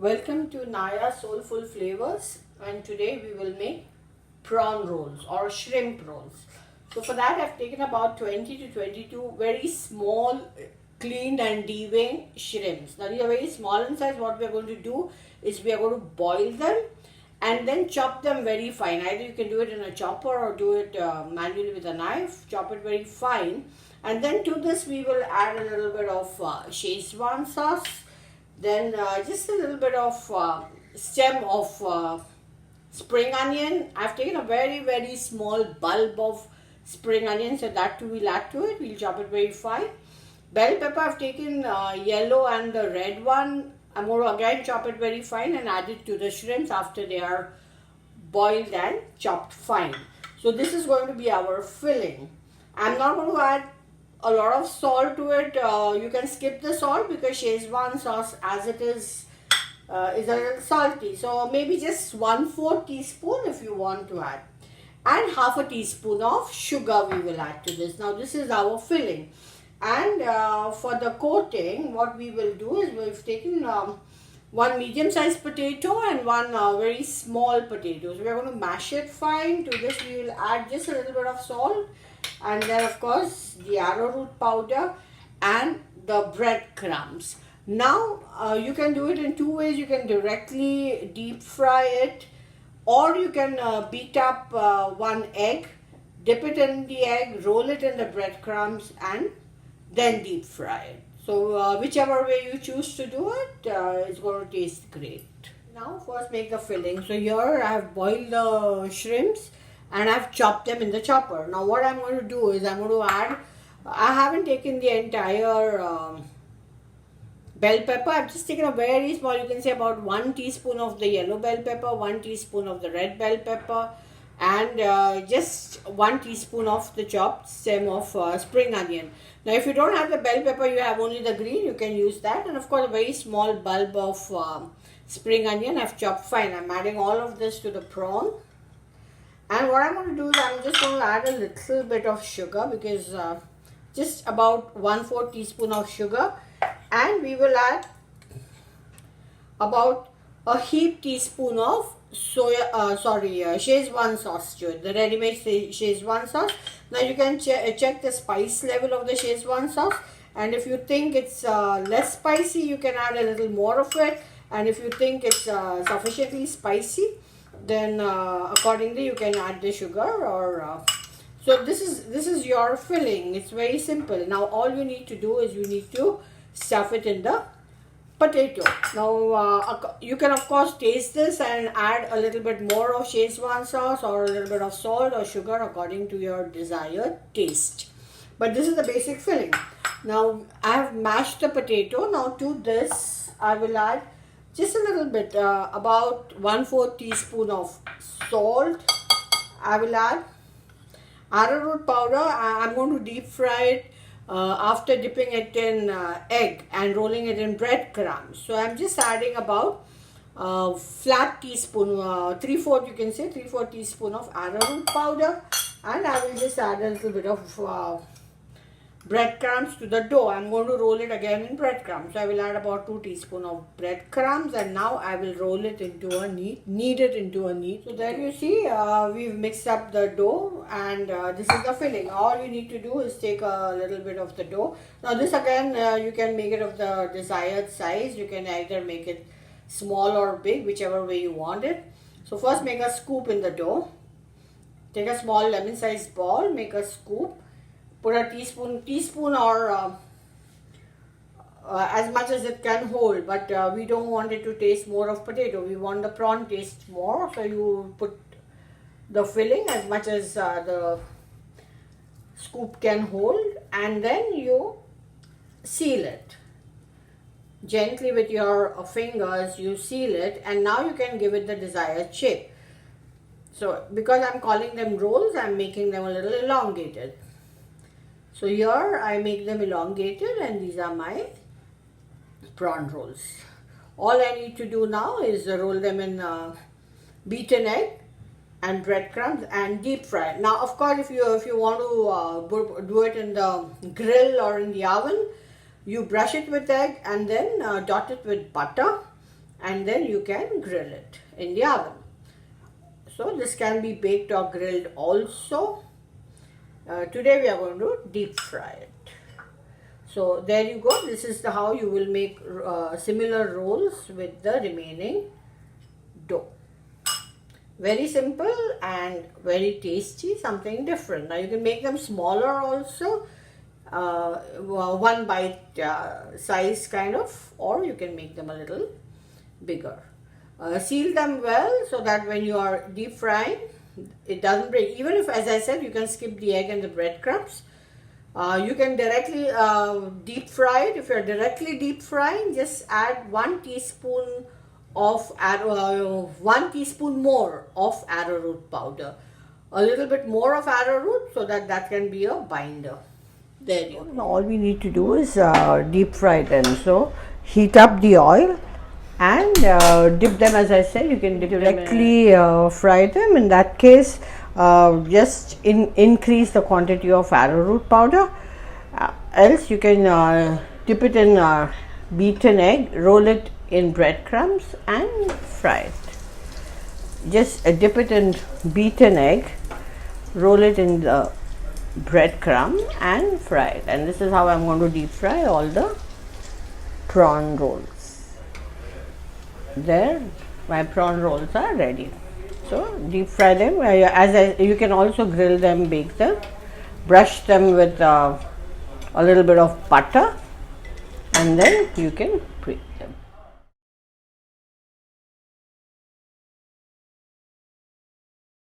Welcome to Naya Soulful Flavors, and today we will make prawn rolls or shrimp rolls. So for that I've taken about 20 to 22 very small cleaned and deveined shrimps. Now these are very small in size. What we are going to do is we are going to boil them and then chop them very fine. Either you can do it in a chopper or do it manually with a knife. Chop it very fine, and then to this we will add a little bit of Schezwan sauce, then just a little bit of stem of spring onion. I've taken a very small bulb of spring onion, so that too we'll add to it. We'll chop it very fine. Bell pepper, I've taken yellow and the red one. I'm going to again chop it very fine and add it to the shrimps after they are boiled and chopped fine. So this is going to be our filling. I'm not going to add a lot of salt to it. You can skip the salt because Schezwan sauce as it is a little salty. So maybe just 1/4 teaspoon if you want to add. And half a teaspoon of sugar we will add to this. Now this is our filling. And for the coating, what we will do is we've taken one medium-sized potato and one very small potato. So we're going to mash it fine. To this we will add just a little bit of salt, and then of course the arrowroot powder and the breadcrumbs. Now you can do it in two ways. You can directly deep fry it, or you can beat up one egg, dip it in the egg, roll it in the breadcrumbs, and then deep fry it. So whichever way you choose to do it, it's going to taste great. Now first make the filling. So here I have boiled the shrimps and I've chopped them in the chopper. Now what I'm going to do is I'm going to add, I haven't taken the entire bell pepper. I've just taken a very small, you can say about 1 teaspoon of the yellow bell pepper, 1 teaspoon of the red bell pepper, and just 1 teaspoon of the chopped stem of spring onion. Now if you don't have the bell pepper, you have only the green, you can use that. And of course a very small bulb of spring onion I've chopped fine. I'm adding all of this to the prawn. And what I'm going to do is I'm just going to add a little bit of sugar, because just about 1/4 teaspoon of sugar, and we will add about a heaped teaspoon of Schezwan sauce to it, the ready-made Schezwan sauce. Now you can check the spice level of the Schezwan sauce, and if you think it's less spicy, you can add a little more of it, and if you think it's sufficiently spicy, then accordingly you can add the sugar. Or so this is your filling. It's very simple. Now all you need to do is you need to stuff it in the potato. Now you can of course taste this and add a little bit more of Schezwan sauce or a little bit of salt or sugar according to your desired taste. But this is the basic filling. Now I have mashed the potato. Now to this I will add just a little bit, about 1/4 teaspoon of salt. I will add arrowroot powder. I'm going to deep fry it after dipping it in egg and rolling it in breadcrumbs. So I'm just adding about flat teaspoon, 3/4, you can say 3/4 teaspoon of arrowroot powder, and I will just add a little bit of breadcrumbs to the dough. I'm going to roll it again in breadcrumbs. So I will add about 2 teaspoons of breadcrumbs, and now I will roll it into a knead it into a neat. So there you see, we've mixed up the dough, and this is the filling. All you need to do is take a little bit of the dough. Now this again, you can make it of the desired size. You can either make it small or big, whichever way you want it. So first make a scoop in the dough. Take a small lemon-sized ball, make a scoop. Put a teaspoon or as much as it can hold, but we don't want it to taste more of potato. We want the prawn taste more, so you put the filling as much as the scoop can hold, and then you seal it gently with your fingers. You seal it, and now you can give it the desired shape. So because I'm calling them rolls, I'm making them a little elongated. So here I make them elongated, and these are my prawn rolls. All I need to do now is roll them in beaten egg and breadcrumbs and deep fry. Now of course if you want to do it in the grill or in the oven, you brush it with egg and then dot it with butter and then you can grill it in the oven. So this can be baked or grilled also. Today we are going to deep fry it. So there you go. This is how you will make similar rolls with the remaining dough. Very simple and very tasty, something different. Now you can make them smaller also, one bite size kind of, or you can make them a little bigger. Seal them well so that when you are deep frying, it doesn't break. Even if, as I said, you can skip the egg and the breadcrumbs. You can directly deep fry it. If you're directly deep frying, just add 1 teaspoon of 1 teaspoon more of arrowroot powder, a little bit more of arrowroot, so that can be a binder. There you go. All we need to do is deep fry them. So heat up the oil and dip them. As I said, you can directly fry them. In that case, just increase the quantity of arrowroot powder. Else you can dip it in beaten egg, roll it in breadcrumbs and fry it. Just dip it in beaten egg, roll it in the breadcrumb and fry it. And this is how I'm going to deep fry all the prawn rolls. There, my prawn rolls are ready. So deep fry them. You can also grill them, bake them, brush them with a little bit of butter, and then you can